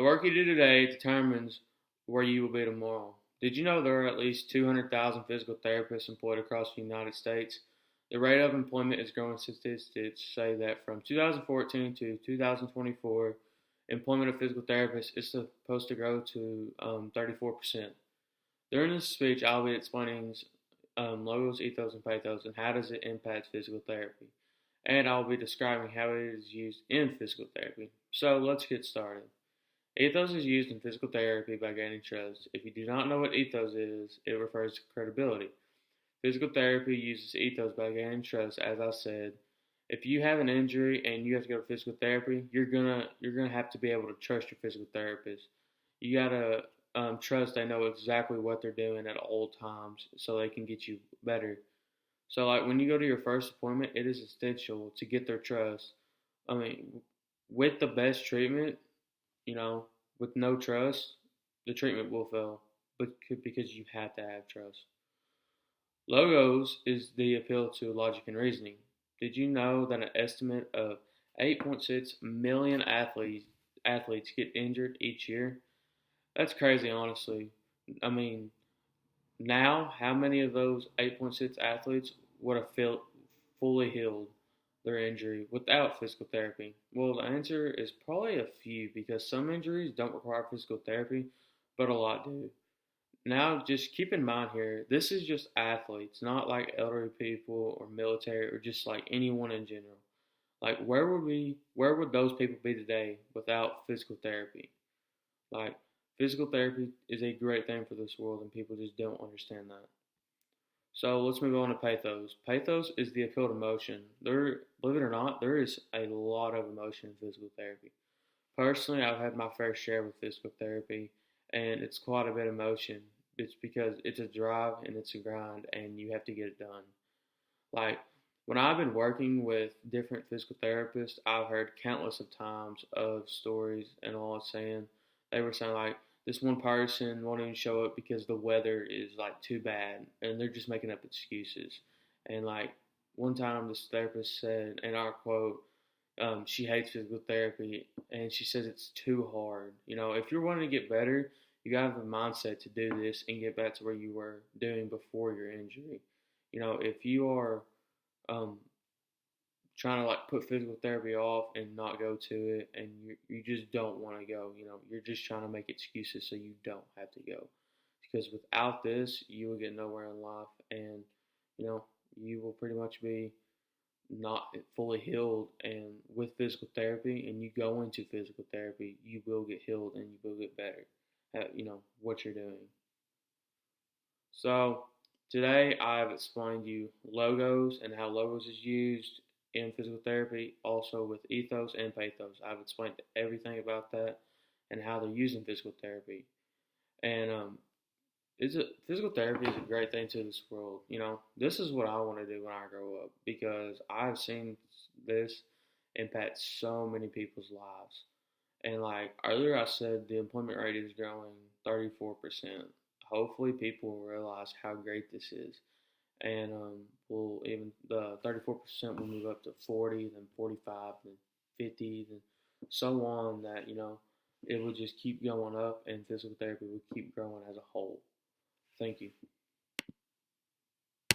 The work you do today determines where you will be tomorrow. Did you know there are at least 200,000 physical therapists employed across the United States? The rate of employment is growing. Statistics say that from 2014 to 2024, employment of physical therapists is supposed to grow to 34%. During this speech, I'll be explaining logos, ethos, and pathos, and how does it impact physical therapy. And I'll be describing how it is used in physical therapy. So let's get started. Ethos is used in physical therapy by gaining trust. If you do not know what ethos is, it refers to credibility. Physical therapy uses ethos by gaining trust, as I said. If you have an injury and you have to go to physical therapy, you're gonna have to be able to trust your physical therapist. You gotta trust they know exactly what they're doing at all times, so they can get you better. So, like when you go to your first appointment, it is essential to get their trust. I mean, with the best treatment, you know, with no trust, the treatment will fail, but because you have to have trust. Logos is the appeal to logic and reasoning. Did you know that an estimate of 8.6 million athletes get injured each year? That's crazy, honestly. I mean, now how many of those 8.6 athletes would have felt fully healed their injury without physical therapy? Well, the answer is probably a few because some injuries don't require physical therapy, but a lot do. Now, just keep in mind here, this is just athletes, not like elderly people or military or just like anyone in general. Like, where would those people be today without physical therapy? Like, physical therapy is a great thing for this world, and people just don't understand that. So let's move on to pathos. Pathos is the appeal to emotion. Believe it or not, there is a lot of emotion in physical therapy. Personally, I've had my fair share with physical therapy, and it's quite a bit of emotion. It's because it's a drive and it's a grind, and you have to get it done. Like when I've been working with different physical therapists, I've heard countless of times of stories and all saying they were saying like this one person won't even show up because the weather is like too bad, and they're just making up excuses. And like one time, this therapist said, in our quote, she hates physical therapy and she says it's too hard. You know, if you're wanting to get better, you gotta have a mindset to do this and get back to where you were doing before your injury. You know, if you are um, trying to like put physical therapy off and not go to it, and you just don't want to go, you know, you're just trying to make excuses so you don't have to go. Because without this, you will get nowhere in life, and you know, you will pretty much be not fully healed. And with physical therapy and you go into physical therapy, you will get healed and you will get better at what you're doing. So today I've explained you logos and how logos is used in physical therapy, also with ethos and pathos. I've explained everything about that and how they're used in physical therapy. And physical therapy is a great thing to this world. You know, this is what I want to do when I grow up because I've seen this impact so many people's lives. And like earlier, I said the employment rate is growing 34%. Hopefully, people will realize how great this is, and will even the 34% will move up to 40, then 45, then 50, then so on. That it will just keep going up, and physical therapy will keep growing as a whole. Thank you.